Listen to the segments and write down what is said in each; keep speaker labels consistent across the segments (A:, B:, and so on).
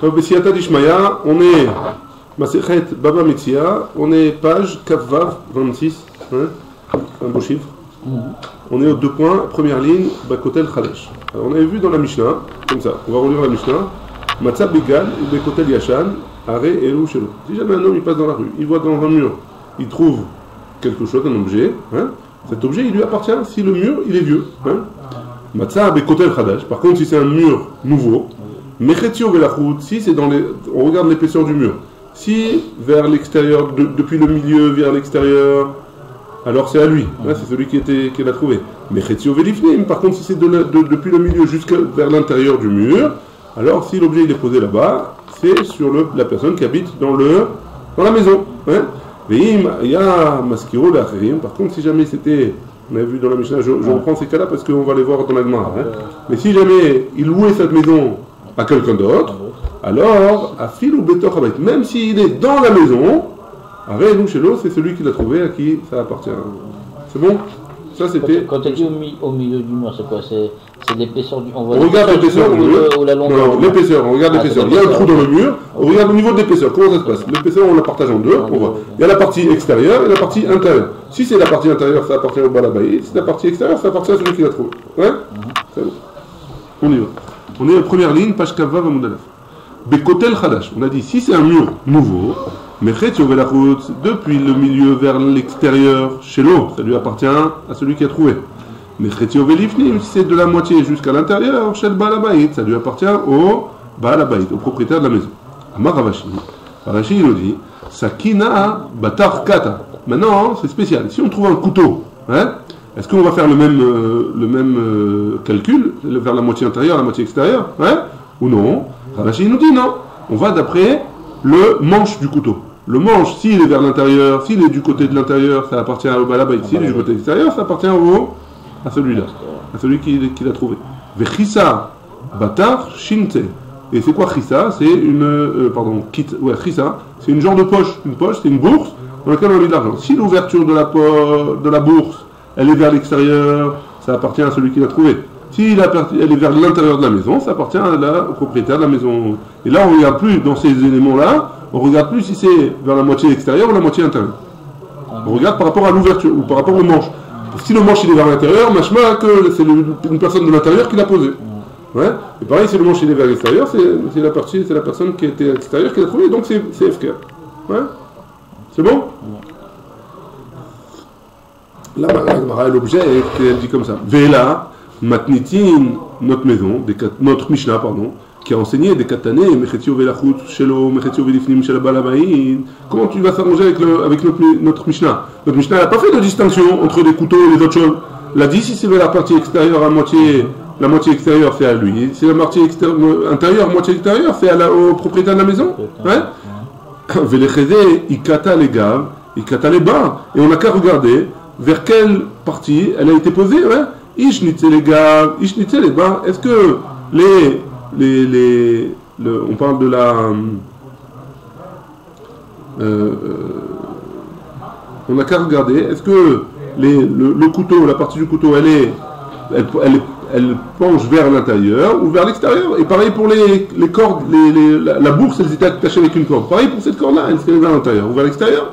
A: Bessiata d'Ishmaïa, on est Masechet Baba Metzia, on est page Kavav 26, hein, un beau chiffre. On est aux 2 points, première ligne, Bakotel Khadash. Alors on avait vu dans la Mishnah, comme ça, on va relire la Mishnah, Matzah Begal, Bakotel Yashan, Are Elu Shelo. Si jamais un homme il passe dans la rue, il voit dans un mur, il trouve quelque chose, un objet, hein, cet objet il lui appartient si le mur il est vieux. Hein. Matzah Bekotel Khadash, par contre si c'est un mur nouveau, Mechetio Velachut, si c'est dans les. On regarde l'épaisseur du mur. Si vers l'extérieur, depuis le milieu vers l'extérieur, alors c'est à lui, hein, c'est celui qui l'a trouvé. Mechetio Velifnim, par contre si c'est depuis le milieu jusqu'à vers l'intérieur du mur, alors si l'objet il est posé là-bas, c'est sur la personne qui habite dans la maison. Hein. Veim, il y a Maskiro, par contre si jamais c'était. On avait vu dans la Mishnah, je reprends ces cas-là parce qu'on va les voir dans la Gemara. Hein. Mais si jamais il louait cette maison à quelqu'un d'autre, alors, à fil ou bétor, même s'il est dans la maison, Aré chez l'autre, c'est celui qui l'a trouvé à qui ça appartient. C'est bon? Ça c'était.
B: Quand tu dis au milieu du mur, c'est quoi? C'est l'épaisseur du.
A: On regarde l'épaisseur du mur.
B: Ou la longueur?
A: Non, l'épaisseur, on regarde l'épaisseur. Il y a un trou dans le mur, on regarde le niveau de l'épaisseur. Comment ça se passe? L'épaisseur, on la partage en deux. On voit. Il y a la partie extérieure et la partie intérieure. Si c'est la partie intérieure, ça appartient au balabaï. Si c'est la partie extérieure, ça appartient à celui qui l'a trouvé. Ouais? C'est bon. On y va. On est à la première ligne, page Kavav à Moudalaf. Bekotel Khadash. On a dit, si c'est un mur nouveau, depuis le milieu vers l'extérieur, chez l'eau, ça lui appartient à celui qui a trouvé. Si c'est de la moitié jusqu'à l'intérieur, chez le Balabaït, ça lui appartient au Balabaït, au propriétaire de la maison. Amar Ravashi. Ravashi, il nous dit, Sakina Batar Kata. Maintenant, c'est spécial. Si on trouve un couteau, hein, est-ce qu'on va faire le même calcul, vers la moitié intérieure, la moitié extérieure, hein, ou non? Ravashi nous dit non. On va d'après le manche du couteau. Le manche, s'il est vers l'intérieur, s'il est du côté de l'intérieur, ça appartient au Balabaït. S'il est du côté extérieur, ça appartient à celui-là, à celui qui l'a trouvé. Vechissa Batar Shinte. Et c'est quoi Chissa? C'est une. Chissa, c'est une genre de poche. Une poche, c'est une bourse dans laquelle on met de l'argent. Si l'ouverture de la bourse, elle est vers l'extérieur, ça appartient à celui qui l'a trouvé. Si elle est vers l'intérieur de la maison, ça appartient au propriétaire de la maison. Et là, on ne regarde plus, dans ces éléments-là, on ne regarde plus si c'est vers la moitié extérieure ou la moitié intérieure. On regarde par rapport à l'ouverture ou par rapport au manche. Si le manche il est vers l'intérieur, machma que c'est une personne de l'intérieur qui l'a posé. Ouais. Et pareil, si le manche il est vers l'extérieur, c'est la personne qui était à l'extérieur qui l'a trouvé, donc c'est FK. Ouais. C'est bon? Là, l'objet, elle dit comme ça. Vela, matnitin, notre maison, notre Mishnah, pardon, qui a enseigné des katané, mechetio velachut, shelo, mechetio velifnim, shel balabaïn. Comment tu vas s'arranger avec notre Mishnah? Notre Mishnah n'a pas fait de distinction entre les couteaux et les autres choses. Elle a dit si c'est la partie extérieure à moitié, la moitié extérieure c'est à lui. Si la partie intérieure, moitié extérieure, c'est au propriétaire de la maison. Velecheze, ikata les gaves, ikata les bas. Et on n'a qu'à regarder vers quelle partie elle a été posée. Ouais. Ishnitze les gaves, ishnitze les bas. Est-ce que on parle de la. On n'a qu'à regarder. Est-ce que le couteau, la partie du couteau, elle penche vers l'intérieur ou vers l'extérieur? Et pareil pour les cordes, la bourse, elle était attachée avec une corde. Pareil pour cette corde-là, est-ce qu'elle est vers l'intérieur ou vers l'extérieur?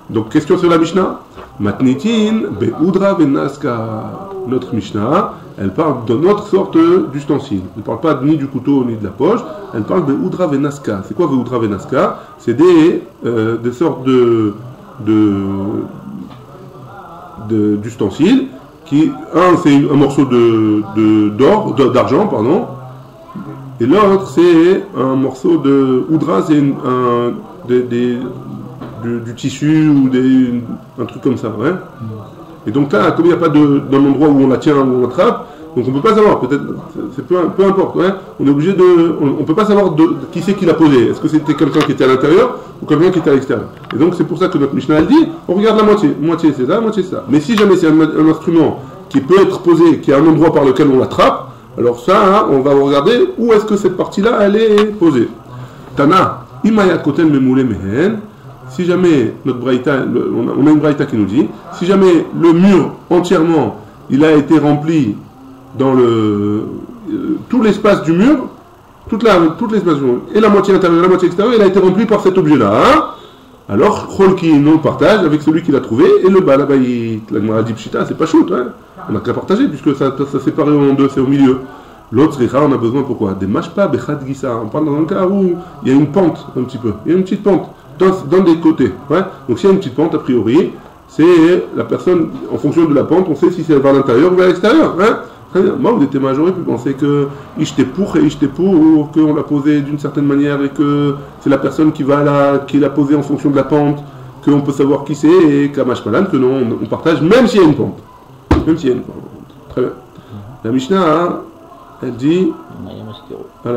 A: Donc, question sur la Mishnah. Matnitin, be'udra venaska. Notre Mishnah, elle parle de notre sorte d'ustensile. Elle ne parle pas ni du couteau ni de la poche. Elle parle de Udra Venaska. C'est quoi Udra Venaska? C'est des sortes d'ustensiles qui, c'est un morceau d'argent, pardon, et l'autre c'est un morceau de Udra, c'est du tissu ou un truc comme ça, ouais. Et donc là, comme il n'y a pas d'un endroit où on la tient, où on l'attrape, donc on ne peut pas savoir, peut-être, peu importe, ouais, on est obligé on ne peut pas savoir qui c'est qui l'a posé. Est-ce que c'était quelqu'un qui était à l'intérieur ou quelqu'un qui était à l'extérieur? Et donc c'est pour ça que notre Mishnah elle dit, on regarde la moitié, moitié c'est ça, moitié c'est ça. Mais si jamais c'est un instrument qui peut être posé, qui a un endroit par lequel on l'attrape, alors ça, on va regarder où est-ce que cette partie-là, elle est posée. Tana, imaya koten memoule mehen. Si jamais notre braïta, on a une braïta qui nous dit, si jamais le mur entièrement, il a été rempli dans tout l'espace du mur, toute l'espace, et la moitié intérieure et la moitié extérieure, elle a été remplie par cet objet-là. Hein. Alors, Cholkin, on le partage avec celui qui l'a trouvé, et le Balabaït. La Gemara dit Pshita, c'est pas shoot, hein. On n'a qu'à partager, puisque ça séparé en deux, c'est au milieu. L'autre, on a besoin pourquoi? Des mashpa, bechad gissa. On parle dans un cas où il y a une pente, un petit peu. Il y a une petite pente, dans des côtés. Ouais. Donc, s'il y a une petite pente, a priori, c'est la personne, en fonction de la pente, on sait si c'est vers l'intérieur ou vers l'extérieur. Hein. Très bien. Moi, vous étiez majoré, puis penser que Ishtepour et Ishtepour, qu'on l'a posé d'une certaine manière et que c'est la personne qui l'a posé en fonction de la pente, qu'on peut savoir qui c'est, et Kamash Malan, que non, on partage, même s'il y a une pente. Même s'il y a une pente. Très bien. La Mishnah, hein, elle dit, à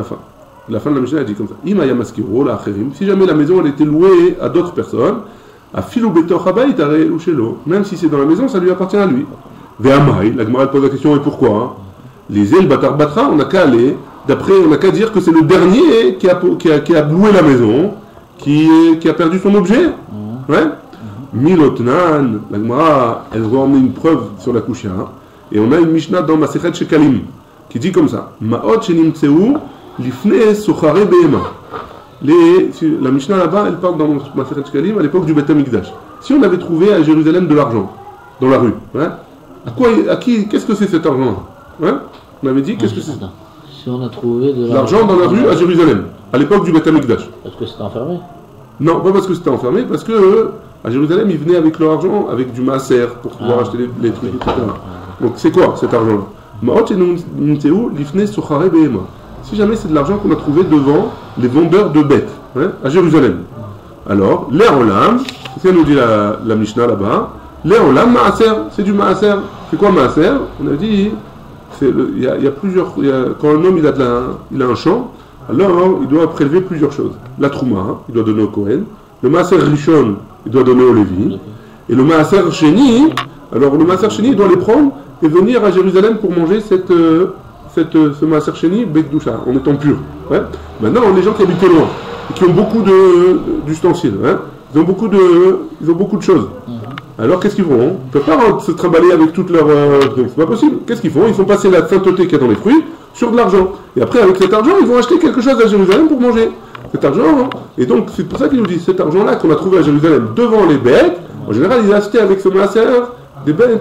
A: la fin de la Mishnah, elle dit comme ça, Imaya Maskiro, la Acherim, si jamais la maison, elle était louée à d'autres personnes, à Filou Betor Habayit, ou chez l'eau, même si c'est dans la maison, ça lui appartient à lui. Ve'amai, la Gemara pose la question, et pourquoi hein? Les El Batar Batra, on n'a qu'à aller, on n'a qu'à dire que c'est le dernier qui a loué la maison, qui a perdu son objet. Ouais. Milotnan, la Gemara, elle va emmener une preuve sur la Kushia, hein? Et on a une Mishnah dans Masechet Shekalim, qui dit comme ça, Ma'ot Shenimtseu, Lifne Sochare Behema. La Mishnah là-bas, elle parle dans Masechet Shekalim à l'époque du Beth Amikdash. Si on avait trouvé à Jérusalem de l'argent, dans la rue, ouais, qu'est-ce que c'est cet argent? Hein? On avait dit, qu'est-ce que c'est?
B: Si on a trouvé de
A: l'argent dans la rue à Jérusalem, à l'époque du Beth Amikdash.
B: Parce que c'était enfermé?
A: Non, pas parce que c'était enfermé, parce que à Jérusalem, ils venaient avec leur argent, avec du maaser, pour pouvoir acheter les trucs, etc. Donc c'est quoi cet argent-là? Si jamais c'est de l'argent qu'on a trouvé devant les vendeurs de bêtes, hein, à Jérusalem. Alors, les olam, c'est ce qu'elle nous dit la Mishnah là-bas. Les olam maaser, c'est du maaser. C'est quoi maaser? On a dit, il y a plusieurs. Quand un homme il a un champ, alors il doit prélever plusieurs choses. La trouma, hein, il doit donner au Kohen. Le maaser rishon, il doit donner au Lévi. Et le maaser sheni, alors le maaser sheni, il doit les prendre et venir à Jérusalem pour manger ce maaser sheni bekdusha, en étant pur. Ouais. Maintenant, les gens qui habitent loin et qui ont beaucoup d'ustensiles, hein, ils ont beaucoup de choses. Alors qu'est-ce qu'ils font? Ils ne peuvent pas se trimballer avec toute leur... c'est pas possible. Qu'est-ce qu'ils font? Ils font passer la sainteté qu'il y a dans les fruits sur de l'argent. Et après, avec cet argent, ils vont acheter quelque chose à Jérusalem pour manger. Cet argent, hein. Et donc, c'est pour ça qu'ils nous disent, cet argent-là qu'on a trouvé à Jérusalem devant les bêtes, en général, ils achetaient avec ce maaser des bêtes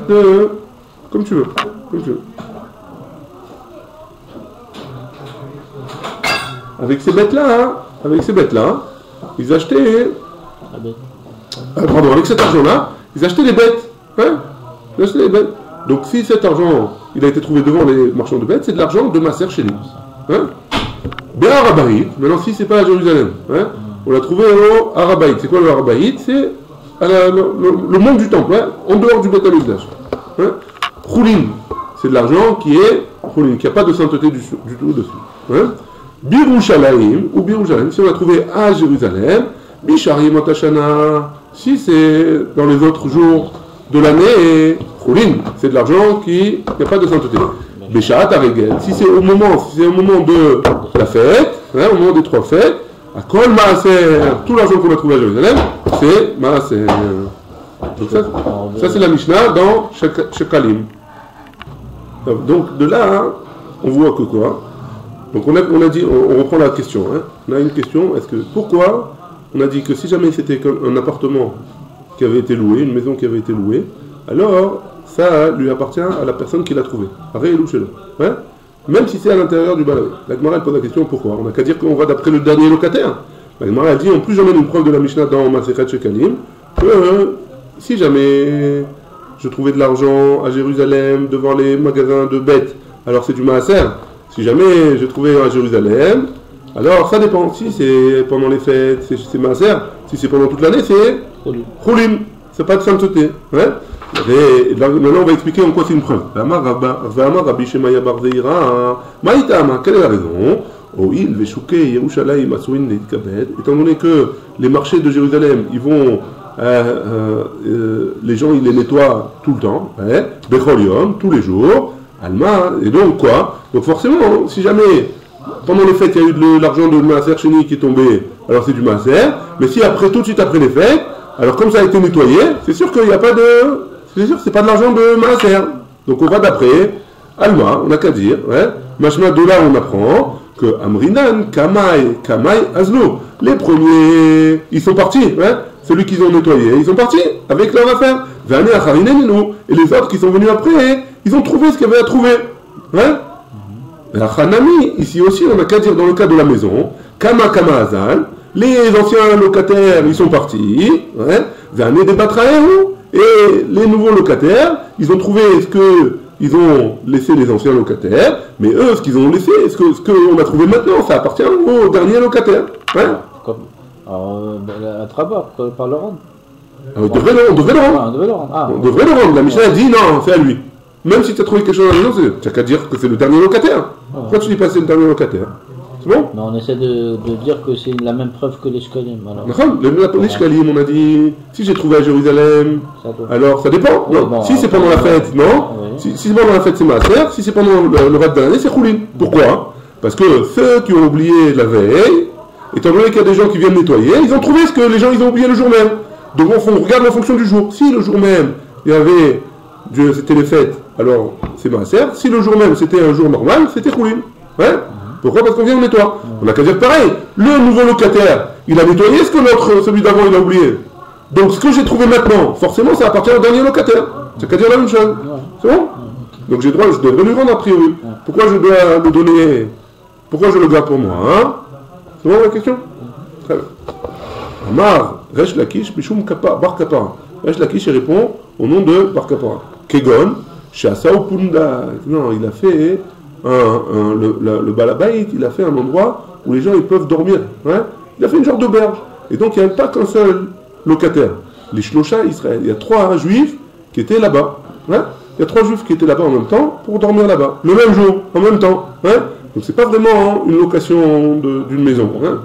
A: comme tu veux. Comme tu veux. Avec ces bêtes-là, ils achetaient... avec cet argent-là, ils achetaient les bêtes. Hein? Ils achetaient les bêtes. Donc si cet argent, il a été trouvé devant les marchands de bêtes, c'est de l'argent de maaser chez nous. Hein? Bien Arabaït, maintenant si c'est pas à Jérusalem, hein? On l'a trouvé au Arabaït. C'est quoi le Arabaït? C'est le monde du temple, hein? En dehors du Beth Amikdash. Hein? Choulin, c'est de l'argent qui n'a pas de sainteté du tout dessus. Hein? Birushalayim, ou Birushalayim, si on l'a trouvé à Jérusalem, Bisharim Otashana, si c'est dans les autres jours de l'année, Choulin, c'est de l'argent qui n'a pas de sainteté. Bisharat Aregel, si c'est au moment de la fête, hein, au moment des 3 fêtes, à Kol Maaser, tout l'argent qu'on a trouvé à Jérusalem, c'est Maaser. Donc ça c'est la Mishnah dans Shekalim. Donc de là, hein, on voit que quoi? Donc on a dit, on reprend la question. Hein. On a une question, pourquoi on a dit que si jamais c'était comme un appartement qui avait été loué, une maison qui avait été louée, alors ça lui appartient à la personne qui l'a trouvé. Ouais. Même si c'est à l'intérieur du balai. La Gemara pose la question pourquoi? On n'a qu'à dire qu'on va d'après le dernier locataire. La Gemara a dit, en plus j'emmène une preuve de la Mishnah dans Masechet Shekalim, que si jamais je trouvais de l'argent à Jérusalem devant les magasins de bêtes, alors c'est du maaser. Si jamais je trouvais à Jérusalem, alors ça dépend. Si c'est pendant les fêtes, c'est maaser. Si c'est pendant toute l'année, c'est Choulin. C'est pas de sainteté. Ouais. Et maintenant on va expliquer en quoi c'est une preuve. Quelle est la raison? Étant donné que les marchés de Jérusalem, ils vont, les gens ils les nettoient tout le temps, Becholium, tous les jours, Alma, et donc quoi? Donc forcément, si jamais pendant les fêtes il y a eu de l'argent de maaser sheni qui est tombé, alors c'est du maaser, mais si après, tout de suite après les fêtes, alors comme ça a été nettoyé, c'est sûr qu'il n'y a pas de... C'est sûr que c'est pas de l'argent de maaser. Donc on va d'après Alma, on n'a qu'à dire, ouais. Machma de là on apprend que Amrinan, Kamai, Azlo. Les premiers, ils sont partis, hein, celui qu'ils ont nettoyé, ils sont partis avec leur affaire. Et les autres qui sont venus après, ils ont trouvé ce qu'il y avait à trouver. Hein? La Hanami, ici aussi, on n'a qu'à dire dans le cas de la maison, Kama Azal, les anciens locataires, ils sont partis, hein? Et les nouveaux locataires, ils ont trouvé ce que ils ont laissé les anciens locataires, mais eux, ce qu'ils ont laissé, ce qu'on a trouvé maintenant, ça appartient aux derniers locataires. Hein?
B: À travers, par le rendre.
A: On devrait le rendre. On devrait le rendre. La Mishnah a dit non, c'est à lui. Même si tu as trouvé quelque chose à la maison, tu n'as qu'à dire que c'est le dernier locataire. Pourquoi tu dis pas c'est le dernier locataire? C'est bon?
B: Non, on essaie de dire que c'est la même preuve que les Shkalim.
A: Les Shkalim, on a dit, si j'ai trouvé à Jérusalem, alors ça dépend.
B: Oui,
A: non.
B: bon,
A: si c'est pendant la fête, non.
B: Oui.
A: Si c'est pendant la fête, c'est Maaser. Si c'est pendant le reste de l'année, c'est Choulin. Pourquoi? Parce que ceux qui ont oublié la veille, étant donné qu'il y a des gens qui viennent nettoyer, ils ont trouvé ce que les gens ils ont oublié le jour même. Donc on regarde en fonction du jour. Si le jour même, il y avait, c'était les fêtes, alors c'est Maaser. Si le jour même, c'était un jour normal, c'était Choulin. Ouais. Pourquoi? Parce qu'on vient, on nettoie. On n'a qu'à dire pareil. Le nouveau locataire, il a nettoyé ce que celui d'avant, il a oublié. Donc ce que j'ai trouvé maintenant, forcément, ça appartient au dernier locataire. C'est qu'à dire la même chose. C'est bon? Donc je devrais lui rendre a priori. Pourquoi je dois le donner? Pourquoi je le garde pour moi? Hein? C'est bon la question? Très bien. Amar, Resh Lakish, Mishum Bar Kapara. Resh Lakish, il répond au nom de Bar Kapara. Kegon, Shasao Punda. Non, il a fait le Balabait, il a fait un endroit où les gens ils peuvent dormir. Hein? Il a fait une genre d'auberge. Et donc il n'y avait pas qu'un seul locataire. Les Shlosha Israël. Il y a 3 juifs qui étaient là-bas. Hein? Il y a 3 juifs qui étaient là-bas en même temps pour dormir là-bas. Le même jour, en même temps. Hein? Donc c'est pas vraiment une location d'une maison. Hein?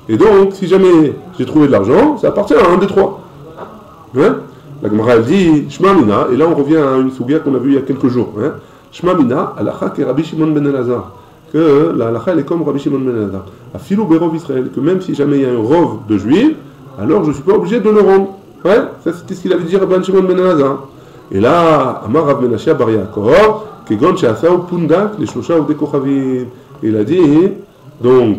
A: Et donc, si jamais j'ai trouvé de l'argent, ça appartient à un des 3. Hein? La Gemara elle dit Shma Mina, et là on revient à une sougia qu'on a vue il y a quelques jours. Hein? Shma Mina, Alacha que Rabbi Shimon ben Elazar. Que la Alacha elle est comme Rabbi Shimon ben Elazar. A Filou Berov Israël, que même si jamais il y a un rov de juifs, alors je ne suis pas obligé de le rendre. Ouais? Ça c'était ce qu'il avait dit Rabbi Shimon ben Elazar. Et là, Amar Rav Menashe Bar Yaakov, Kegon Sheasao Pundak, les Shlosha ou des Kochavim. Il a dit, donc,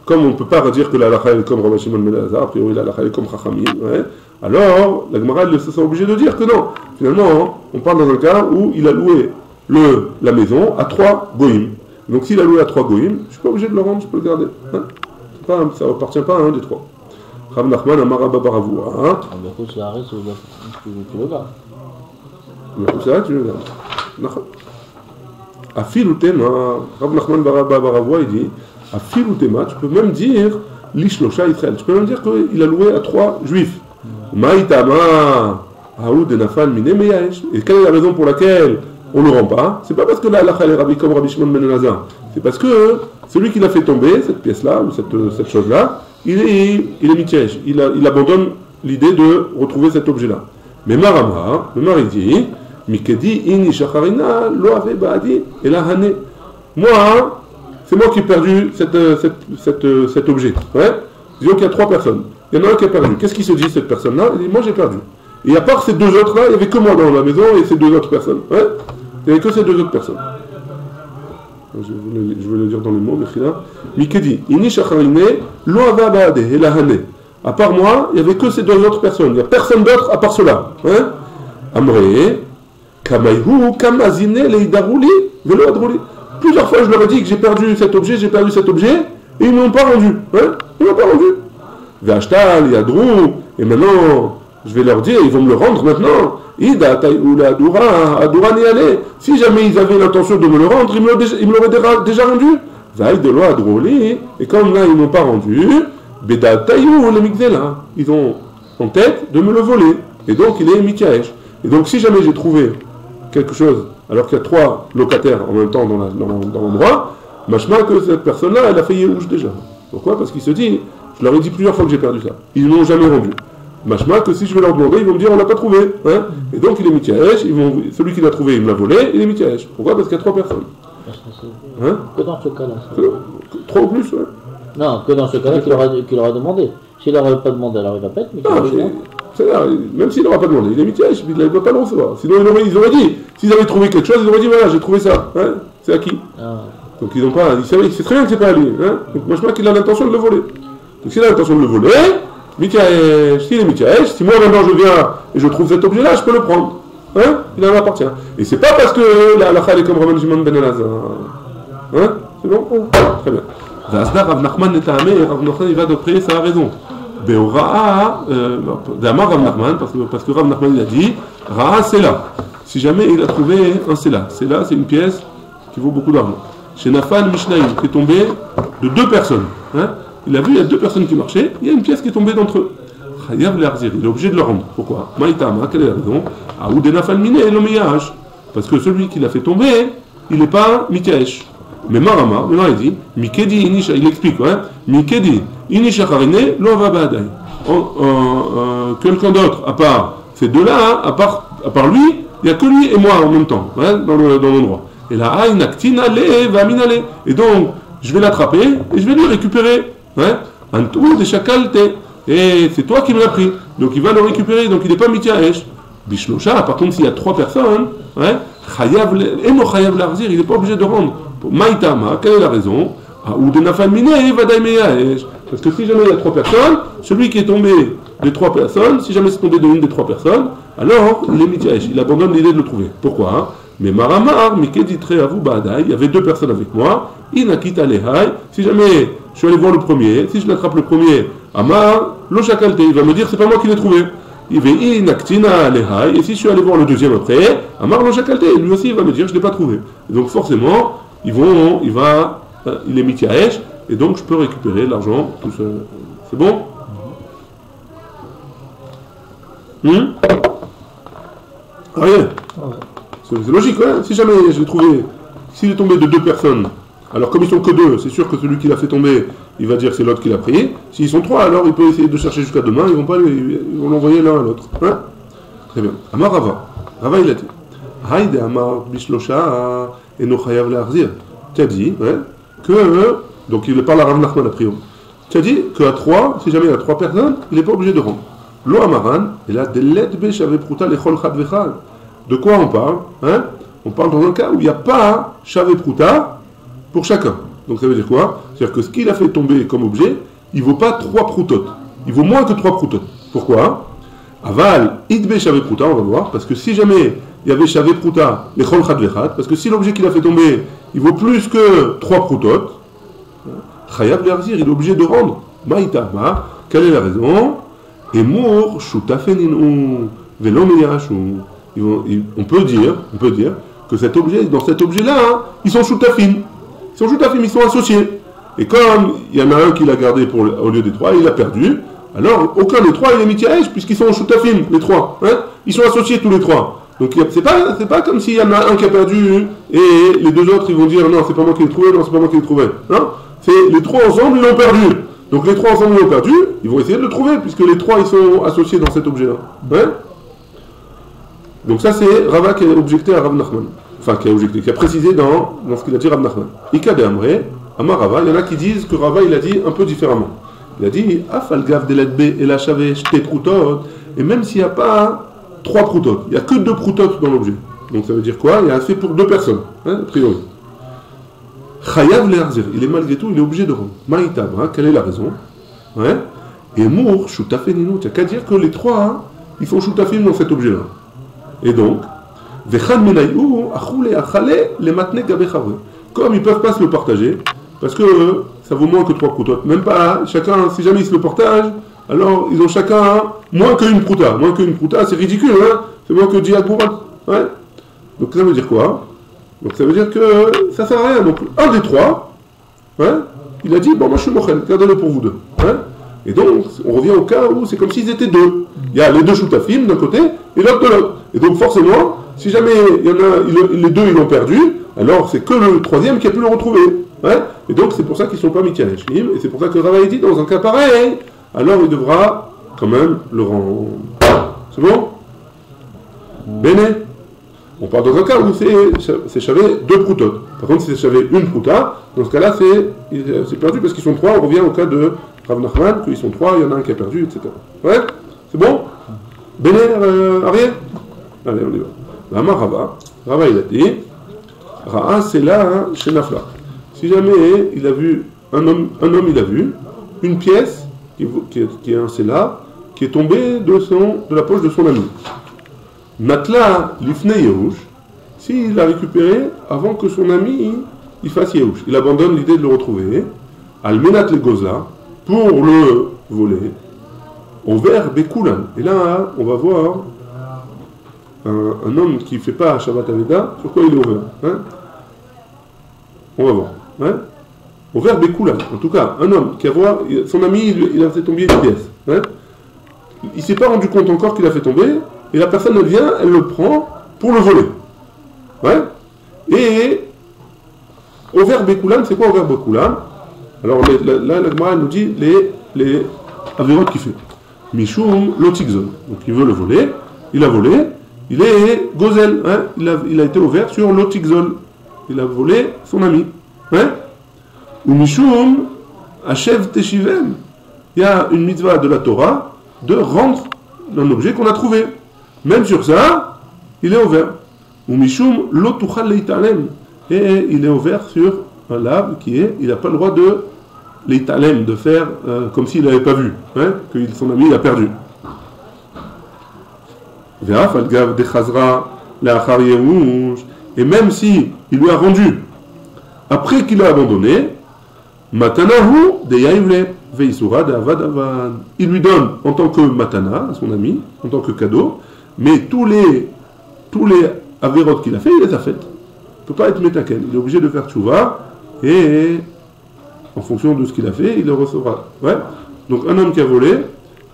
A: comme on ne peut pas dire que la Alacha est comme Rabbi Shimon ben Elazar, a priori la Alacha est comme Chachamim, ouais? Alors, la Gemara se sent obligée de dire que non. Finalement, on parle dans un cas où il a loué la maison à 3 goïms. Donc s'il a loué à 3 goïms, je ne suis pas obligé de le rendre, je peux le garder. Hein? Ça ne appartient pas à un des 3. Rav Nachman Amara Babaravua. Hein?
B: Tu le gardes.
A: Tu le gardes. Afilutema, Rav Nachman Babaravua, il dit, Afilutema, tu peux même dire l'Ishlosha Israël. Tu peux même dire qu'il a loué à 3 juifs. Maïtama, Aoud et Nafal Mine Meyaesh. Et quelle est la raison pour laquelle on ne le rend pas? C'est pas parce que la halakha est Rabbi comme Rabbi Shimon ben Elazar. C'est parce que celui qui l'a fait tomber, cette pièce-là, ou cette chose-là, il est mitiesh. Il abandonne l'idée de retrouver cet objet-là. Mais Marama, le mari dit, Mikedi ini shacharina lo ave baadi et la hane. Moi, c'est moi qui ai perdu cet objet. Ouais? Disons qu'il y a 3 personnes. Il y en a un qui a perdu. Qu'est-ce qui se dit cette personne-là? Il dit, moi j'ai perdu. Et à part ces 2 autres-là, il n'y avait que moi dans la maison et ces 2 autres personnes. Ouais? Il n'y avait que ces 2 autres personnes. Je vais le dire dans les mots, Mechila. Mikedi, ini shacharine, lo ava baade, et la hane. À part moi, il n'y avait que ces 2 autres personnes. Il n'y a personne d'autre à part cela. Hein? Amre, kamayhu, kamazine, leidarouli, velo adrouli. Plusieurs fois, je leur ai dit que j'ai perdu cet objet, et ils ne m'ont pas rendu. Hein? Ils ne m'ont pas rendu. Vashtal, Yadrou, et maintenant, je vais leur dire, ils vont me le rendre maintenant. Ida, Taïoula, Adoura n'y allait. Si jamais ils avaient l'intention de me le rendre, ils me l'auraient déjà rendu. Vaïd de loi Adrouli, et comme là, ils ne m'ont pas rendu, Beda Taïou, le Migdela, ils ont en tête de me le voler. Et donc, il est Mikaesh. Et donc, si jamais j'ai trouvé quelque chose, alors qu'il y a 3 locataires en même temps dans l'endroit, machma que cette personne-là, elle a fait Yerouche déjà. Pourquoi? Parce qu'il se dit, je leur ai dit plusieurs fois que j'ai perdu ça. Ils ne l'ont jamais rendu. Machma que si je vais leur demander, ils vont me dire on l'a pas trouvé. Hein? Et donc il est Mitiaesh, celui qui l'a trouvé, il me l'a volé, il est Mitiaesh. Pourquoi? Parce qu'il y a 3 personnes. Hein?
B: Que dans ce cas-là.
A: 3 ou plus, ouais.
B: Non, que dans ce cas-là qu'il aura demandé. S'il n'aurait pas demandé, alors il va pas être Mitiaesh.
A: Même s'il n'aura pas demandé, il est Mitiaesh, il ne doit pas le recevoir. Sinon ils auraient dit, s'ils avaient trouvé quelque chose, ils auraient dit voilà, j'ai trouvé ça. Hein? C'est à qui? Donc ils n'ont pas, il sait très bien que c'est pas à lui. Hein. Donc moi je crois qu'il a l'intention de le voler. Donc s'il a l'intention de le voler, Mikaësh, s'il est Mikaësh, si moi maintenant je viens et je trouve cet objet-là, je peux le prendre. Hein, il en appartient. Et c'est pas parce que la halakha est comme Rabban Shimon ben Elazar. Hein, c'est bon? Très bien. V'asda Rav Nachman netameh, Rav Nachman il va d'après sa raison. Be'ora'a, d'amar Rav Nachman, parce que Rav Nachman il a dit, Ra'a c'est là. Si jamais il a trouvé un Sela, Sela c'est une pièce qui vaut beaucoup d'argent. Chez Nafal Mishnayim, qui est tombé de deux personnes. Hein, il a vu, il y a deux personnes qui marchaient, il y a une pièce qui est tombée d'entre eux. Chayav l'Arzir, il est obligé de le rendre. Pourquoi? Maïtama, quelle est la raison? Aoudénafal Miné, l'Omiyaj. Parce que celui qui l'a fait tomber, il n'est pas Mikaesh. Mais Marama, maintenant il dit, Mikedi Inisha, il explique, hein, Mikedi Inisha Karine, l'Ova Baadai. Quelqu'un d'autre, à part ces deux-là, hein, à part lui, il n'y a que lui et moi en même temps, hein, dans l'endroit. Et là, Aïnaktina le va minale. Et donc, je vais l'attraper et je vais lui récupérer. Hein, un tour de chakalte. Et c'est toi qui me l'as pris. Donc il va le récupérer. Donc il n'est pas Mitiaesh. Bishlosha, par contre, s'il y a trois personnes, hein, il n'est pas obligé de rendre. Maïtama, quelle est la raison? Parce que si jamais il y a trois personnes, celui qui est tombé des trois personnes, si jamais c'est tombé de une des trois personnes, alors il est Mitiaesh. Il abandonne l'idée de le trouver. Pourquoi? Hein? Mais Maramar, Mikeditре Avou Baadai, il y avait deux personnes avec moi, Inakita Lehai, si jamais je suis allé voir le premier, si je l'attrape le premier, Amar, Lo Chakalte, il va me dire c'est pas moi qui l'ai trouvé. Il va Inaktina Lehai, et si je suis allé voir le deuxième après, Amar Lo Chakalte, lui aussi il va me dire je l'ai pas trouvé. Et donc forcément, il est Mitiaesh, et donc je peux récupérer l'argent tout seul. C'est bon? Rien. C'est logique, hein. Si jamais je l'ai trouvé, s'il est tombé de deux personnes, alors comme ils sont que deux, c'est sûr que celui qui l'a fait tomber, il va dire que c'est l'autre qui l'a pris. S'ils sont trois, alors il peut essayer de chercher jusqu'à demain, ils vont l'envoyer l'un à l'autre. Hein. Très bien. Amar Rava. Rava il a dit, Haïde Amar Bishlosha Eno Chayav Le'arzir. Tu as dit, ouais, que, donc il parle à Rav Nachman a priori. Tu as dit qu'à trois, si jamais il y a trois personnes, il n'est pas obligé de rendre. Lo Amaran, il a des lettres Béchavé Prouta Lechol Chad Vechal. De quoi on parle, hein? On parle dans un cas où il n'y a pas Chavé Prouta pour chacun. Donc ça veut dire quoi? C'est-à-dire que ce qu'il a fait tomber comme objet, il ne vaut pas 3 proutotes. Il vaut moins que 3 proutotes. Pourquoi? Aval, Idbe Chavé Prouta, on va voir, parce que si jamais il y avait Chavé Prouta, les Chol Chad Vechad, parce que si l'objet qu'il a fait tomber, il vaut plus que 3 proutotes, Chayav Le'arzir, il est obligé de rendre. Maïtama, quelle est la raison? Emour, Shutafeninu, Velomeyashu. On peut dire que cet objet, dans cet objet-là, hein, ils sont choutafim. Ils sont associés. Et comme il y en a un qui l'a gardé au lieu des trois, il l'a perdu, alors aucun des trois il est Mitiaesh, puisqu'ils sont choutafim, les trois. Hein, ils sont associés tous les trois. Donc c'est pas comme s'il y en a un qui a perdu et les deux autres ils vont dire non, c'est pas moi qui l'ai trouvé, non, c'est pas moi qui l'ai trouvé. Non, c'est les trois ensemble, ils l'ont perdu. Donc les trois ensemble, ils l'ont perdu, ils vont essayer de le trouver, puisque les trois ils sont associés dans cet objet-là. Hein. Donc ça c'est Rava qui a objecté à Rav Nachman. Enfin qui a précisé dans ce qu'il a dit Rav Nachman. Ika de Amre, Amar Rava, il y en a qui disent que Rava il a dit un peu différemment. Il a dit Afalgav deladbe et la chave shte proutot, et même s'il n'y a pas 3 proutot, il n'y a que 2 proutot dans l'objet. Donc ça veut dire quoi? Il y a assez pour 2 personnes, hein, a priori. Chayav le'arzir, il est malgré tout, il est obligé de rendre. Maïtab, hein, quelle est la raison? Ouais. Et Mour, shutafeninu, il n'y a qu'à dire que les 3, hein, ils font shutafim dans cet objet-là. Et donc, comme ils ne peuvent pas se le partager, parce que ça vaut moins que 3 proutotes, même pas, chacun, si jamais ils se le partagent, alors ils ont chacun moins qu'une prouta. Moins qu'une prouta, c'est ridicule, hein, c'est moins que 10 agourat. Ouais. Donc ça veut dire quoi? Donc ça veut dire que ça sert à rien. Donc un des 3, hein, il a dit, bon moi je suis mochen, gardez-le pour vous deux. Hein. Et donc, on revient au cas où c'est comme s'ils étaient 2. Il y a les 2 choutafim d'un côté et l'autre de l'autre. Et donc forcément, si jamais il y en a, les 2 ils l'ont perdu, alors c'est que le 3e qui a pu le retrouver. Ouais. Et donc c'est pour ça qu'ils ne sont pas Mitiaeshim, et c'est pour ça que Rava dit dans un cas pareil, alors il devra quand même le rendre. C'est bon? Bene. On parle dans un cas où c'est chavé 2 proutotes. Par contre, si c'est chavé une prouta, dans ce cas-là, c'est perdu parce qu'ils sont 3. On revient au cas de Rav Nachman, qu'ils sont 3, il y en a un qui a perdu, etc. Ouais? C'est bon? Béné, Ariel? Allez, on y va. Rava il a dit, Ra'a, c'est là, hein, chez Nafla. Si jamais il a vu, un homme il a vu une pièce qui est un cella, qui est tombée de la poche de son ami. Natla lifne Yehush, s'il l'a récupéré avant que son ami il fasse Yehush, il abandonne l'idée de le retrouver, Almenat le Gozla, pour le voler, Over Bekulan. Et là, on va voir un homme qui ne fait pas Shabbat Aveda, sur quoi il est ouvert. Hein? On va voir. Hein? Over Bekulan. En tout cas, un homme qui a voir, son ami, il a fait tomber une pièce. Hein? Il ne s'est pas rendu compte encore qu'il a fait tomber, et la personne elle vient, elle le prend pour le voler. Ouais? Et Over Bekulan, c'est quoi Over Bekulan? Alors là, la Gemara nous dit les avérotes qu'il fait. Mishum Lotikzon. Donc il veut le voler, il a volé, il est Gozel, hein? Il a été ouvert sur Lotikzon. Il a volé son ami. Hein? Ou Mishum Hashev Teshivem. Il y a une mitzvah de la Torah de rendre un objet qu'on a trouvé. Même sur ça, il est ouvert. Ou Mishum Lotuchal Leitalem. Et il est ouvert sur un lave qui est, il n'a pas le droit de Leitalem, de faire comme s'il n'avait pas vu, hein, que son ami l'a perdu. Et même si il lui a rendu après qu'il l'a abandonné, Matanahu de Yaivle Veisura de Avad Avad. Il lui donne en tant que Matana à son ami, en tant que cadeau, mais tous les avérotes qu'il a fait, il les a faites. Il ne peut pas être métaken, il est obligé de faire tchouva et en fonction de ce qu'il a fait, il le recevra. Ouais. Donc un homme qui a volé,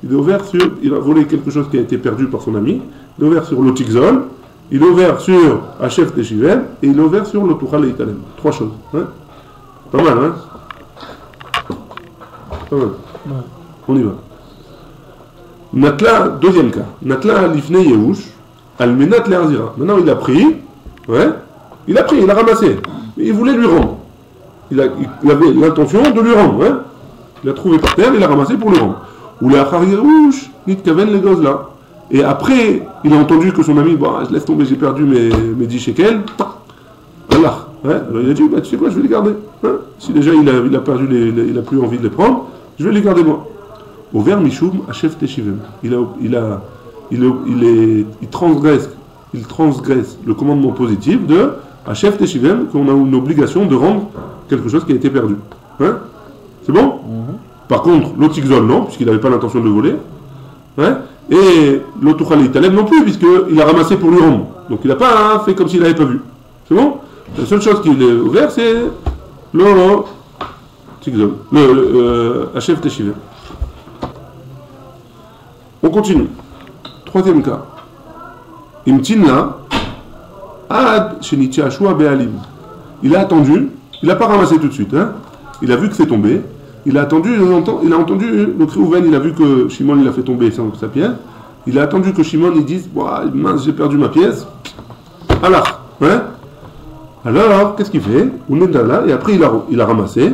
A: il a volé quelque chose qui a été perdu par son ami, il est ouvert sur l'Otikzol, il est ouvert sur Hachef Teshivel et il est ouvert sur l'Otuchal Eitalem. 3 choses. Hein. Pas mal, hein? Pas mal. Ouais. On y va. Natla, deuxième cas. Natla Lifne Yehush, Almenat Le'arzira. Maintenant il a pris, ouais, il a ramassé, mais il voulait lui rendre. Il avait l'intention de lui rendre. Hein. Il a trouvé par terre, il a ramassé pour lui rendre. Ou les Acharouch, Nitkaven les gosses là. Et après, il a entendu que son ami, bah, je laisse tomber, j'ai perdu mes 10 shekels. Allah. Ouais. Alors il a dit, bah, tu sais quoi, je vais les garder. Hein. Si déjà il a perdu, il n'a plus envie de les prendre, je vais les garder moi. Au vers Mishum, Hachef Teshivem. Il transgresse le commandement positif de Hachef Teshivem, qu'on a une obligation de rendre quelque chose qui a été perdu. Hein? C'est bon? Par contre, l'Otikzol non, puisqu'il n'avait pas l'intention de le voler. Hein? Et l'Otuchal Eitalem non plus, puisqu'il a ramassé pour lui rendre. Donc il n'a pas fait comme s'il n'avait pas vu. C'est bon? La seule chose qu'il est ouvert, c'est l'Otikzol. Le Hachef Teshivem. On continue. Troisième cas. Imtinla ad shenichashua be'alim. Il a attendu, il n'a pas ramassé tout de suite. Hein? Il a vu que c'est tombé. Il a attendu, il a entendu le Réhouven, il a vu que Shimon il a fait tomber sa pièce. Il a attendu que Shimon il dise, mince, j'ai perdu ma pièce. Alors, hein? Alors, qu'est-ce qu'il fait? Et après il a ramassé.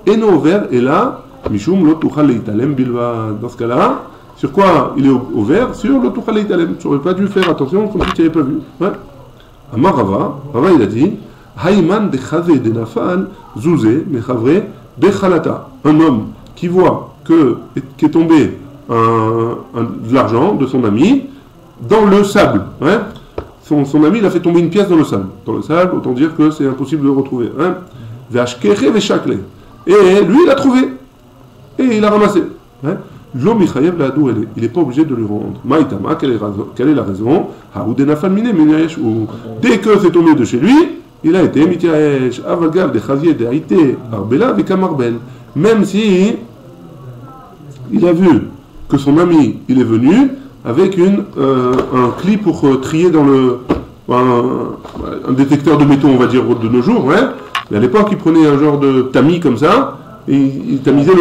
A: Et nos verts, et là, Mishum lo tuchal leitalem bilva. Dans ce cas-là, sur quoi il est au vert? Sur le tuchal leitalem. Tu n'aurais pas dû faire attention comme si tu n'avais pas vu. Ouais. Amar Rava il a dit, Haïman de chazé de nafal zouze mechavre bechalata. Un homme qui voit qu'est tombé de l'argent de son ami dans le sable. Hein. Son ami il a fait tomber une pièce dans le sable. Dans le sable, autant dire que c'est impossible de le retrouver. Hein. Et lui il a trouvé. Et il a ramassé. Hein. L'homme il n'est pas obligé de lui rendre. Maïtama, quelle est la raison? Dès que c'est tombé de chez lui, il a été mitiaesh, avalgav de chavier de haïté, arbela avec amarbel. Même si il a vu que son ami il est venu avec un cli pour trier dans un détecteur de métaux, on va dire de nos jours. Ouais. Mais à l'époque, il prenait un genre de tamis comme ça et il tamisait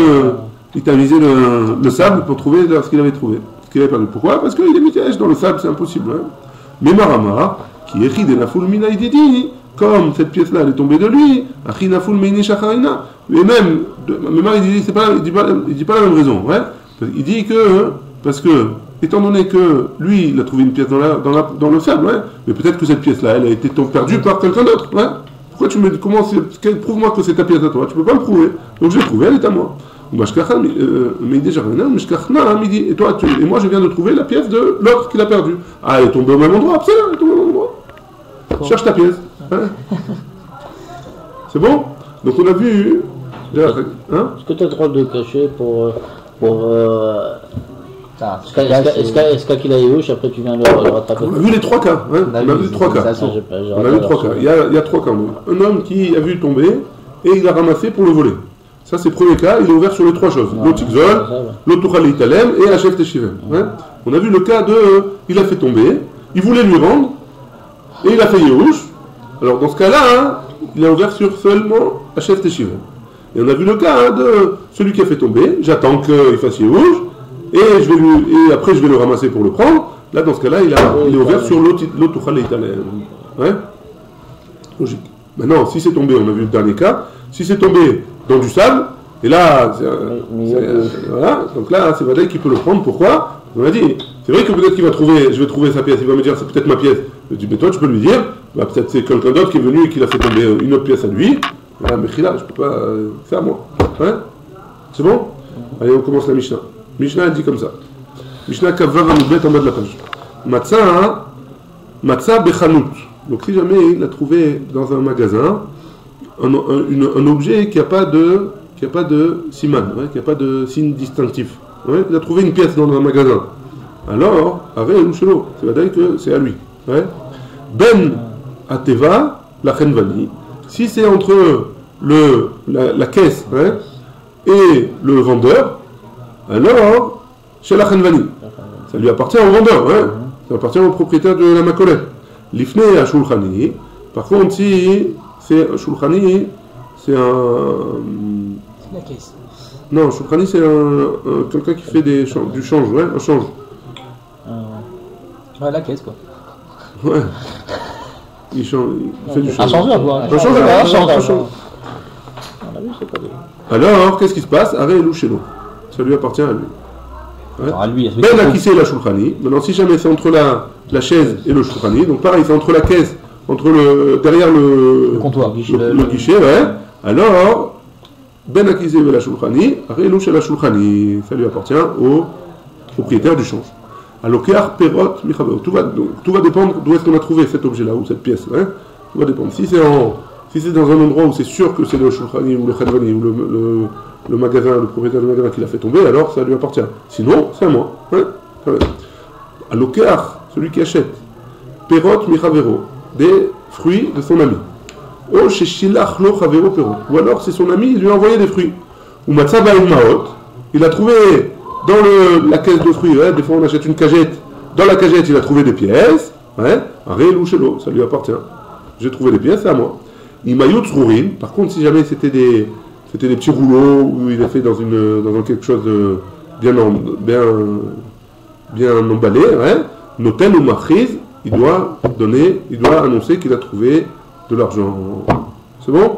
A: le sable pour trouver ce qu'il avait trouvé, ce qu'il avait perdu. Pourquoi? Parce qu'il est mitiaesh dans le sable, c'est impossible. Hein. Mais Marama, qui est de la fulmina ididi, comme cette pièce-là, elle est tombée de lui, mais même, il dit pas la même raison. Ouais. Il dit que, parce que, étant donné que lui, il a trouvé une pièce dans le sable, ouais, mais peut-être que cette pièce-là, elle a été perdue par quelqu'un d'autre. Ouais. Pourquoi tu me dis, prouve-moi que c'est ta pièce à toi, tu peux pas me prouver. Donc je l'ai trouvée, elle est à moi. Mais déjà rien, et toi, et moi je viens de trouver la pièce de l'autre qui l'a perdue. Ah, elle est tombée au même endroit, absolument, elle est tombée au même endroit. Cherche ta pièce. Hein. C'est bon? Donc on a vu. Hein?
B: Est-ce que tu as le droit de cacher pour est-ce qu'il a Yéhouch, après tu viens le rattraper?
A: On a vu les trois cas. Hein? On a vu les trois cas. On a vu trois cas. Il y a trois cas. Un homme qui a vu tomber et il l'a ramassé pour le voler. Ça, c'est le premier cas. Il est ouvert sur les trois choses. L'Otikzol, l'Otuchal Italem et Hachef Teshivem. On a vu le cas de. Il a fait tomber, il voulait lui rendre et il a fait Yéhouch. Alors dans ce cas-là, hein, il est ouvert sur seulement Hachef Teshivem. Et on a vu le cas de celui qui a fait tomber. J'attends qu'il fasse Yéhouch. Et après je vais le ramasser pour le prendre. Là dans ce cas-là il est ouvert sur l'Otuchal Italem. Ouais. Logique. Maintenant si c'est tombé, on a vu le dernier cas, si c'est tombé dans du sable, et là voilà, donc là c'est Vadaï qui peut le prendre. Pourquoi? On a dit, c'est vrai que peut-être qu'il va trouver, je vais trouver sa pièce, il va me dire c'est peut-être ma pièce. Je dis mais toi tu peux lui dire, bah, peut-être c'est quelqu'un d'autre qui est venu et qui l'a fait tomber une autre pièce à lui. Ah, mais là je peux pas faire moi. Ouais. C'est bon? Allez on commence la Mishnah. Mishnah elle dit comme ça. Mishnah Kavav Amudbet en bas de la page. Matzah Bechanout. Donc si jamais il a trouvé dans un magasin un objet qui n'a pas de siman, ouais, qui n'a pas de signe distinctif. Ouais, il a trouvé une pièce dans un magasin. Alors, Aré ou Shelo, ça veut dire que c'est à lui. Ouais. Ben Ateva, la Chenvani. Si c'est entre la caisse, ouais, et le vendeur, alors, chez la Chenvani. Ça lui appartient au vendeur, hein. Ça appartient au propriétaire de la macolette. L'ifne à Shulchani. Par contre, si c'est Shulchani, c'est un.
C: C'est la caisse.
A: Non, Shulchani, c'est quelqu'un qui fait du change, ouais, un change.
C: Ouais, la caisse, quoi.
A: Ouais. Il fait du change.
B: Un changeur, quoi.
A: Un changeur.
B: On a vu, c'est pas bien.
A: Alors, qu'est-ce qui se passe? Arrêt Elou Shelo. Ça lui appartient à lui. Ouais.
C: Alors, à lui,
A: Ben Akissé et la Shulchani. Maintenant, si jamais c'est entre la chaise et le Shulchani, donc pareil, c'est entre la caisse, derrière le
C: comptoir,
A: le guichet, ouais. Alors, Ben Akissé et la Shulchani, Arelu chez la Shulchani, ça lui appartient au propriétaire du change. Alokear Perot Michaber. Tout va dépendre d'où est-ce qu'on a trouvé cet objet-là ou cette pièce. Hein. Tout va dépendre. Si c'est dans un endroit où c'est sûr que c'est le Shulchani ou le Chenvani ou le magasin, le propriétaire du magasin qui l'a fait tomber, alors ça lui appartient. Sinon, c'est à moi. Hein. Alokear, celui qui achète, Perot Michavero, des fruits de son ami. Ou alors c'est son ami, il lui a envoyé des fruits. Ou Matzaba el Maot, il a trouvé dans la caisse de fruits, ouais, des fois on achète une cagette, dans la cagette il a trouvé des pièces, ouais, Arelu Shelo, ça lui appartient. J'ai trouvé des pièces, c'est à moi. Imayut Rourin, par contre si jamais c'était des petits rouleaux où il a fait dans quelque chose de bien emballé, ouais, Noten ou Machiz, il doit annoncer qu'il a trouvé de l'argent. C'est bon?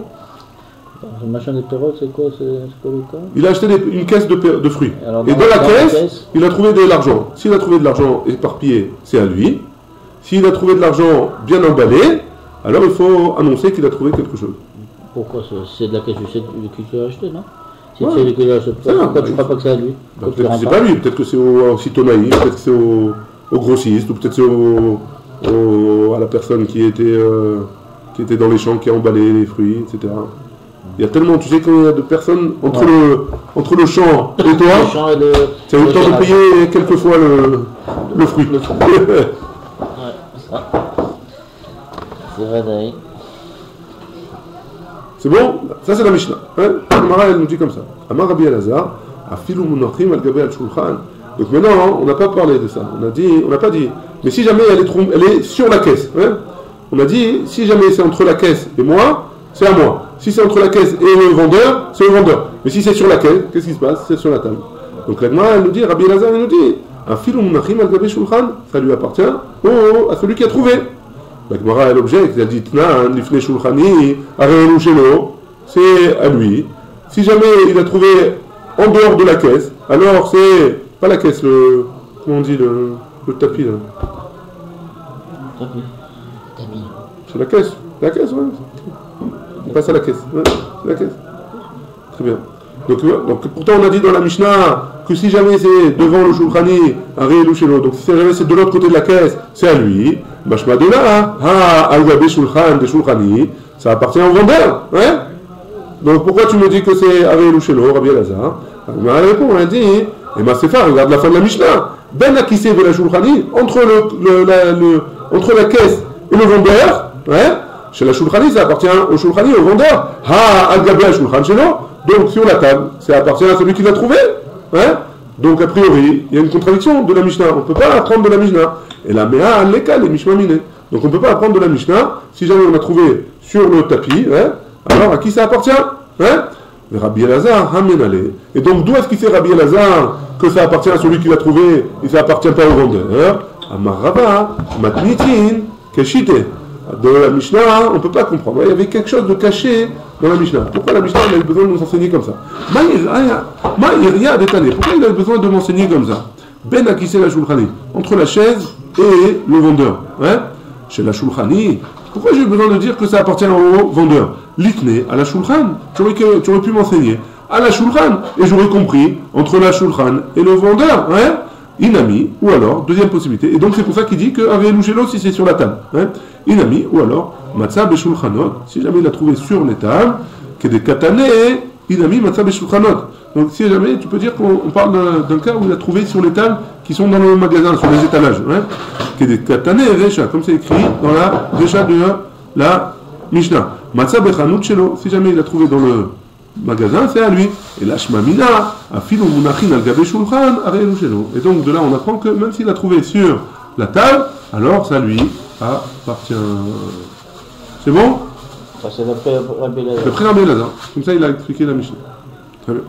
B: Le machin de Perot, c'est quoi le cas?
A: Il a acheté une caisse de fruits.
B: Alors,
A: et dans la caisse, il a trouvé de l'argent. S'il a trouvé de l'argent éparpillé, c'est à lui. S'il a trouvé de l'argent bien emballé, alors il faut annoncer qu'il a trouvé quelque chose.
B: Pourquoi? C'est de la caisse que tu as acheté, non? Si c'est lui qui l'a acheté, pourquoi tu ne crois pas que c'est à lui?
A: Peut-être que c'est pas lui, peut-être que c'est au Sitonaï, peut-être que c'est au grossiste, ou peut-être que c'est à la personne qui était dans les champs, qui a emballé les fruits, etc. Il y a tellement, tu sais combien il y a de personnes entre le champ et toi, tu as eu le temps de payer quelques fois le fruit.
B: Ouais, ça. C'est vrai d'ailleurs.
A: C'est bon? Ça c'est la Mishnah. Hein? Amara elle nous dit comme ça. Amar Rabbi Elazar, Afilu Munachim al Gabe al Shulchan. Donc maintenant, on n'a pas parlé de ça. On n'a pas dit. Mais si jamais elle est sur la caisse, hein? On a dit, si jamais c'est entre la caisse et moi, c'est à moi. Si c'est entre la caisse et le vendeur, c'est le vendeur. Mais si c'est sur la caisse, qu'est-ce qui se passe? C'est sur la table. Donc la Gemara, elle nous dit, Rabbi Elazar, elle nous dit, un filou munachim al gabe shulchan, ça lui appartient à celui qui a trouvé. La Gemara, elle objecte, elle dit, Tnan, lifne shulchani, arelu shelo, c'est à lui. Si jamais il a trouvé en dehors de la caisse, alors c'est pas la caisse, comment on dit, le tapis là.
B: Tapis.
A: C'est la caisse. La caisse, ouais. On passe à la caisse. Ouais, c'est la caisse. Très bien. Donc pourtant on a dit dans la Mishnah que si jamais c'est devant le Shulchani, Ari Elushelo, donc si jamais c'est de l'autre côté de la caisse, c'est à lui. Bashma de là, Al-Gabe Shulchan de Shulchani, ça appartient au vendeur. Ouais. Donc pourquoi tu me dis que c'est Ari Elushelo, Rabbi Elazar? On a dit, et ma Sefa, regarde la fin de la Mishnah. Ben Akise de la Shulchani, entre la caisse et le vendeur, ouais. Chez la Shulchani, ça appartient au Shulchani, au vendeur. Al-Gabe Shulchan Shelo. Donc sur la table, ça appartient à celui qui l'a trouvé. Hein? Donc a priori, il y a une contradiction de la Mishnah. On ne peut pas apprendre de la Mishnah. Et la Mea Leka, les Mishmamine. Donc on ne peut pas apprendre de la Mishnah. Si jamais on a trouvé sur le tapis, hein? Alors à qui ça appartient? Hein? Rabbi Elazar, Hamenale. Et donc d'où est-ce qu'il sait Rabbi Elazar que ça appartient à celui qui l'a trouvé et ça appartient pas au vendeur? Amar Rava, Matnitin, Keshite. De la Mishnah, on ne peut pas comprendre. Il y avait quelque chose de caché dans la Mishnah. Pourquoi la Mishnah avait besoin de nous enseigner comme ça? Pourquoi il a besoin de m'enseigner comme ça? Ben Akise la Shulchani, entre la chaise et le vendeur. Hein? Chez la Shulchani, pourquoi j'ai besoin de dire que ça appartient au vendeur? L'itne à la Shulchan, tu aurais pu m'enseigner à la Shulchan, et j'aurais compris entre la Shulchan et le vendeur. Hein? Inami, ou alors, deuxième possibilité. Et donc c'est pour ça qu'il dit que Ariel Gelo si c'est sur la table. Hein? Inami, ou alors, Matzah Beshulchanot, si jamais il a trouvé sur les tables, que des katane, Inami, Matzah Beshulchanot. Donc si jamais, tu peux dire qu'on parle d'un cas où il a trouvé sur les tables qui sont dans le magasin, sur les étalages. Hein? Que des katane et Recha, comme c'est écrit dans la Recha de la Mishnah. Matzah Bechanut Shelo, si jamais il a trouvé dans le magasin, c'est à lui. Et la Shmamina, Afilo Munachin al-Gabe Shulchan, Ariel Gelo. Et donc de là, on apprend que même s'il a trouvé sur la table, alors ça lui appartient. C'est bon?
B: C'est d'après
A: Rabbi Elazar. Comme ça, il a expliqué la Mishnah. Très bien.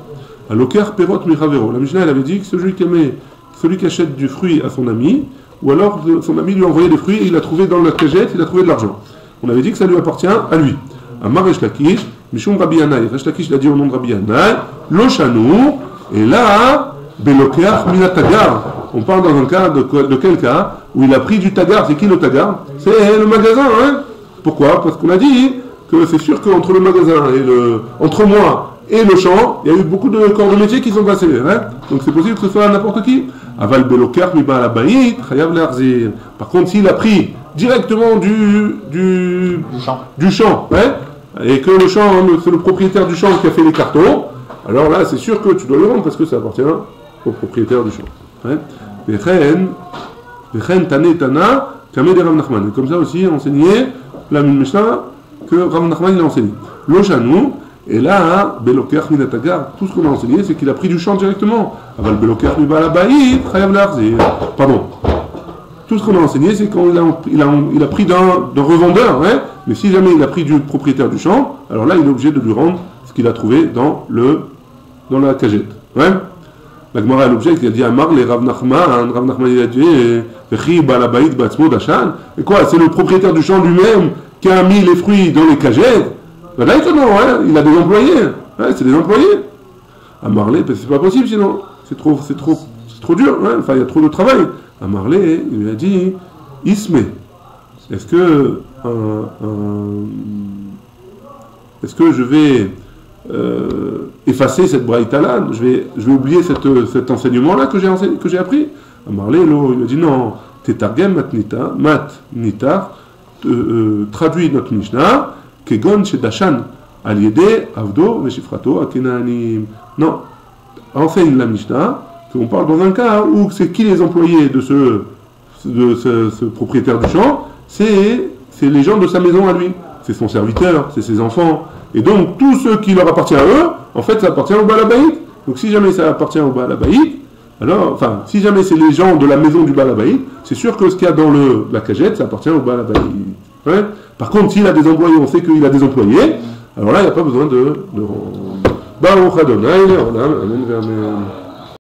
A: Aloker Perot Michavero. La Mishnah, elle avait dit que celui qui achète du fruit à son ami, ou alors son ami lui a envoyé des fruits et il a trouvé dans la cagette, il a trouvé de l'argent. On avait dit que ça lui appartient à lui. Amar Resh Lakish, Mishum Rabbi Yanai. Resh Lakish l'a dit au nom de Rabbi Yanai. Loshanu, et là, Belokeach Minatagar. On parle dans un cas de quel cas où il a pris du tagar. C'est qui le tagar? C'est le magasin, hein? Pourquoi? Parce qu'on a dit que c'est sûr qu'entre le magasin et entre moi et le champ, il y a eu beaucoup de corps de métier qui sont passés, hein? Donc c'est possible que ce soit n'importe qui. Aval Belokeach mi ba'al habayit, chayav le'achzir. Par contre, s'il a pris directement du champ, hein? Et que le champ, c'est le propriétaire du champ qui a fait les cartons, alors là, c'est sûr que tu dois le vendre parce que ça appartient au propriétaire du champ. Vechen Tane Tana, Kameh de Rav Nachman. Et comme ça aussi, enseigné la Mishnah que Rav Nachman il a enseigné. Loshanu, et là, Belokeach Minatagar, tout ce qu'on a enseigné, c'est qu'il a pris du champ directement. Aval Belokeach mi ba'al habayit, chayav le'achzir. Pardon. Tout ce qu'on a enseigné, c'est quand il a pris d'un revendeur, hein, mais si jamais il a pris du propriétaire du champ, alors là, il est obligé de lui rendre ce qu'il a trouvé dans la cagette. Ouais. La Gemara, l'objet, il a dit Amar, les Rav Nachman, il a dit Vechi ba'al habayit ba'atzmo dashan. Et quoi? C'est le propriétaire du champ lui-même qui a mis les fruits dans les cagettes. Ben là, étonnant, hein, il a des employés. Ouais, c'est des employés. Amarlé, c'est pas possible sinon. C'est trop dur, hein, enfin, il y a trop de travail. Amarlé, il lui a dit Isme, est-ce que je vais effacer cette braïta-là, je vais oublier cet enseignement-là que j'ai appris? Amarlé, il lui a dit non, Tetargem matnitar, traduit notre Mishnah, Kegon Shedashan, Aliede, Avdo, Veshifrato, Akenanim. Non, enseigne la Mishnah. On parle dans un cas où c'est qui les employés de ce propriétaire du champ? C'est les gens de sa maison à lui. C'est son serviteur, c'est ses enfants. Et donc, tout ce qui leur appartient à eux, en fait, ça appartient au Baal Habayit. Donc, si jamais ça appartient au Baal Habayit, alors, enfin, si jamais c'est les gens de la maison du Baal Habayit, c'est sûr que ce qu'il y a dans la cagette, ça appartient au Baal Habayit. Ouais. Par contre, s'il a des employés, on sait qu'il a des employés, alors là, il n'y a pas besoin de rendre. Baruch Adonai, Amen, Amen.